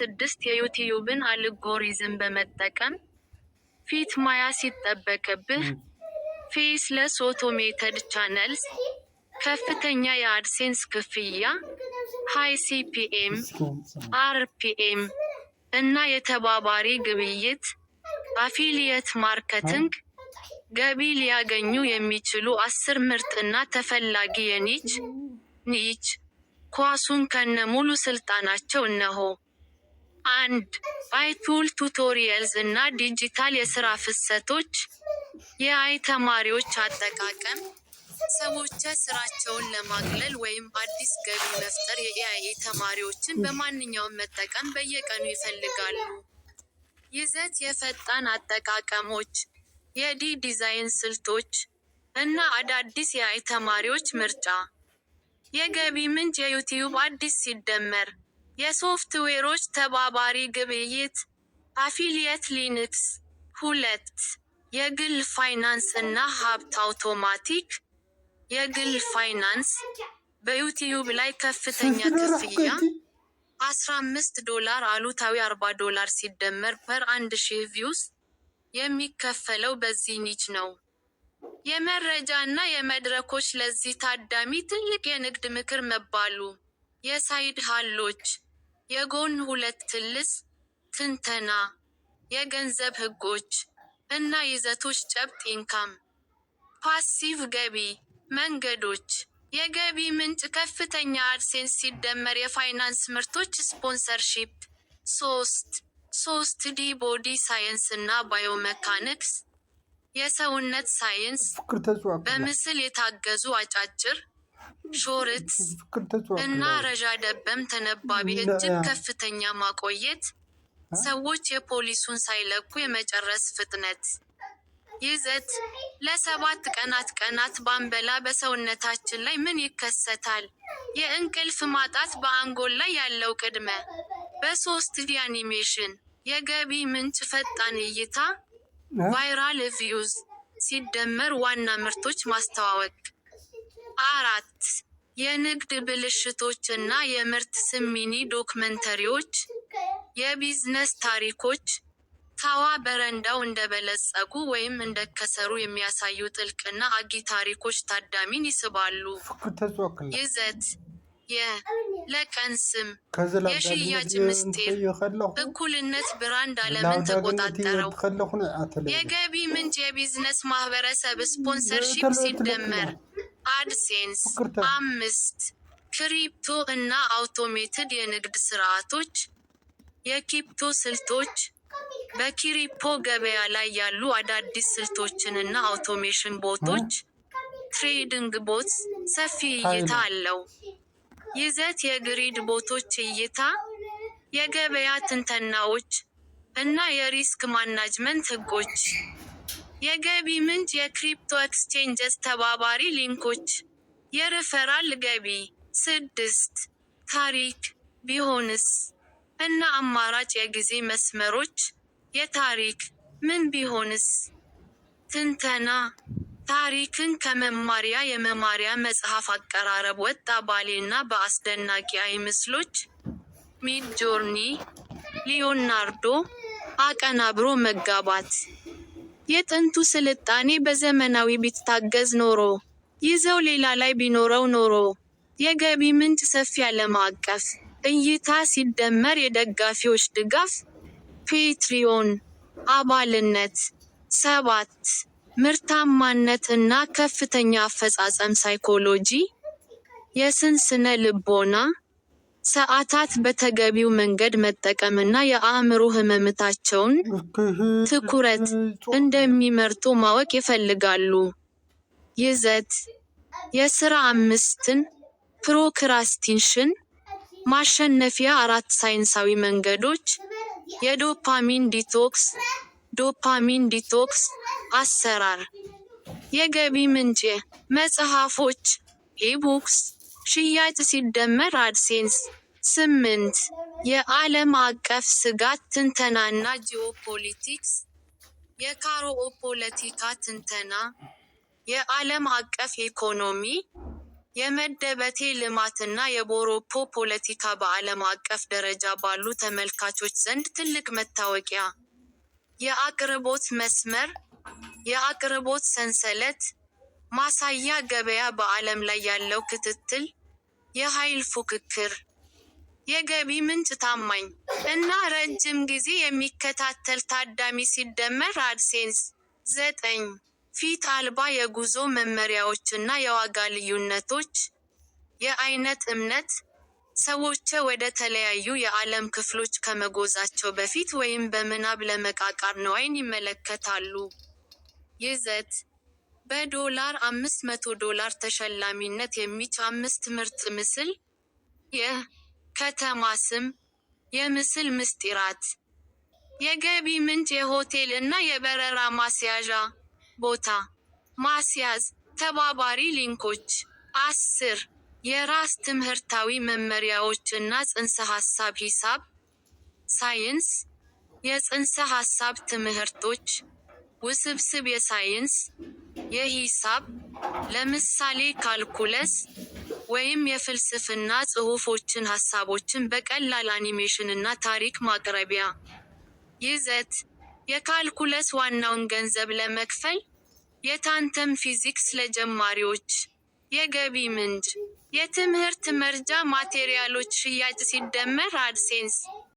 6 የዩቲዩብን አልጎሪዝም በመጠቀም ፊት ማያ ሲጠበቅብህ ፌስለስ ኦቶሜትድ ቻነልስ፣ ከፍተኛ የአድሴንስ ክፍያ፣ ሃይ ሲፒኤም፣ አርፒኤም እና የተባባሪ ግብይት አፊሊየት ማርኬቲንግ ገቢ ሊያገኙ የሚችሉ 10 ምርጥና ተፈላጊ የኒች ኳሱን ከነሙሉ ስልጣናቸው እነሆ። 1. አይቱል ቱቶሪያልስ እና ዲጂታል የሥራ ፍሰቶች። የአይ ተማሪዎች አጠቃቀም። ሰዎች ስራቸውን ለማቅለል ወይም አዲስ ገቢ መፍጠር የኤአይ ተማሪዎችን በማንኛውም መጠቀም በየቀኑ ይፈልጋሉ። ይዘት የፈጣን አጠቃቀሞች፣ የዲዛይን ስልቶች፣ እና አዳዲስ የአይ ተማሪዎች ምርጫ። የገቢ ምንጭ የዩቲዩብ አዲስ ሲደመር የሶፍትዌሮች ተባባሪ ግብይት አፊሊየት ሊንክስ። 2. የግል ፋይናንስ እና ሀብት አውቶማቲክ የግል ፋይናንስ በዩቲዩብ ላይ ከፍተኛ ክፍያ $15 አሉታዊ $40 ሲደመር ፐር 1000 ቪውስ የሚከፈለው በዚህ ኒች ነው። የመረጃ እና የመድረኮች ለዚህ ታዳሚ ትልቅ የንግድ ምክር መባሉ። የሳይድ ሃሎች፣ የጎን ሁለት ትልስ ትንተና፣ የገንዘብ ህጎች እና ይዘቶች ጨብጥ ኢንካም ፓሲቭ ገቢ መንገዶች። የገቢ ምንጭ ከፍተኛ አድሴንስ ሲደመር የፋይናንስ ምርቶች ስፖንሰርሺፕ። 3. ዲ ቦዲ ሳይንስ እና ባዮሜካኒክስ የሰውነት ሳይንስ በምስል የታገዙ አጫጭር ሾርትስ እና ረዣደበም ተነባቢ እጅግ ከፍተኛ ማቆየት ሰዎች የፖሊሱን ሳይለቁ የመጨረስ ፍጥነት። ይዘት ለ7 ቀናት ባንበላ በሰውነታችን ላይ ምን ይከሰታል? የእንቅልፍ ማጣት በአንጎል ላይ ያለው ቅድመ በ3ዲ አኒሜሽን። የገቢ ምንጭ ፈጣን እይታ ቫይራል ቪውዝ ሲደመር ዋና ምርቶች ማስተዋወቅ። 4. የንግድ ብልሽቶች እና የምርት ስም ሚኒ ዶክመንተሪዎች የቢዝነስ ታሪኮች ታዋ በረንዳው እንደበለጸጉ ወይም እንደከሰሩ የሚያሳዩ ጥልቅና አጊ ታሪኮች ታዳሚን ይስባሉ። ይዘት ለቀን ስም የሽያጭ ምስጢር እኩልነት ብራንድ ዓለምን ተቆጣጠረው። የገቢ ምንጭ የቢዝነስ ማህበረሰብ ስፖንሰርሺፕ ሲደመር አድሴንስ። 5. ክሪፕቶ እና አውቶሜትድ የንግድ ስርዓቶች የክሪፕቶ ስልቶች በክሪፕቶ ገበያ ላይ ያሉ አዳዲስ ስልቶችንና አውቶሜሽን ቦቶች ትሬዲንግ ቦትስ ሰፊ እይታ አለው። ይዘት የግሪድ ቦቶች እይታ፣ የገበያ ትንተናዎች እና የሪስክ ማናጅመንት ህጎች። የገቢ ምንጭ የክሪፕቶ ኤክስቼንጀስ ተባባሪ ሊንኮች የሪፈራል ገቢ። 6. ታሪክ ቢሆንስ እና አማራጭ የጊዜ መስመሮች የታሪክ ምን ቢሆንስ ትንተና ታሪክን ከመማሪያ የመማሪያ መጽሐፍ አቀራረብ ወጣ ባሌና በአስደናቂ አይ ምስሎች ሚድ ጆርኒ ሊዮናርዶ አቀናብሮ መጋባት። የጥንቱ ስልጣኔ በዘመናዊ ቢታገዝ ኖሮ ይዘው ሌላ ላይ ቢኖረው ኖሮ። የገቢ ምንጭ ሰፊ ዓለም አቀፍ እይታ ሲደመር የደጋፊዎች ድጋፍ ፔትሪዮን አባልነት። 7. ምርታማነት እና ከፍተኛ አፈጻጸም ሳይኮሎጂ የስነ ልቦና ሰዓታት በተገቢው መንገድ መጠቀምና የአእምሮ ህመምታቸውን ትኩረት እንደሚመርጡ ማወቅ ይፈልጋሉ። ይዘት የሥራ 5ን ፕሮክራስቲኔሽን ማሸነፊያ 4 ሳይንሳዊ መንገዶች የዶፓሚን ዲቶክስ አሰራር። የገቢ ምንጭ መጽሐፎች ኢቡክስ ሽያጭ ሲደመር አድሴንስ። 8. የዓለም አቀፍ ስጋት ትንተናና ጂኦፖለቲክስ የጂኦፖለቲካ ትንተና፣ የዓለም አቀፍ ኢኮኖሚ የመደበቴ ልማትና የቦሮፖ ፖለቲካ በዓለም አቀፍ ደረጃ ባሉ ተመልካቾች ዘንድ ትልቅ መታወቂያ። የአቅርቦት መስመር፣ የአቅርቦት ሰንሰለት፣ ማሳያ ገበያ በዓለም ላይ ያለው ክትትል፣ የኃይል ፉክክር። የገቢ ምንጭ ታማኝ እና ረጅም ጊዜ የሚከታተል ታዳሚ ሲደመር አድሴንስ። 9. ፊት አልባ የጉዞ መመሪያዎችና የዋጋ ልዩነቶች። የአይነት እምነት፣ ሰዎች ወደ ተለያዩ የዓለም ክፍሎች ከመጓዛቸው በፊት ወይም በምናብ ለመቃቃር ነዋይን ይመለከታሉ። ይዘት በዶላር $500 ተሸላሚነት የሚች 5 ምርጥ ምስል። የከተማ ስም፣ የምስል ምስጢራት። የገቢ ምንጭ የሆቴል እና የበረራ ማስያዣ ቦታ ማስያዝ። ተባባሪ ሊንኮች። 10. የራስ ትምህርታዊ መመሪያዎች እና ጽንሰ ሐሳብ ሂሳብ ሳይንስ። የጽንሰ ሐሳብ ትምህርቶች፣ ውስብስብ የሳይንስ፣ የሂሳብ፣ ለምሳሌ ካልኩለስ፣ ወይም የፍልስፍና ጽሑፎችን ሐሳቦችን በቀላል አኒሜሽንና ታሪክ ማቅረቢያ። ይዘት የካልኩለስ ዋናውን ገንዘብ ለመክፈል፣ የታንተም ፊዚክስ ለጀማሪዎች። የገቢ ምንጭ የትምህርት መርጃ ማቴሪያሎች ሽያጭ ሲደመር አድሴንስ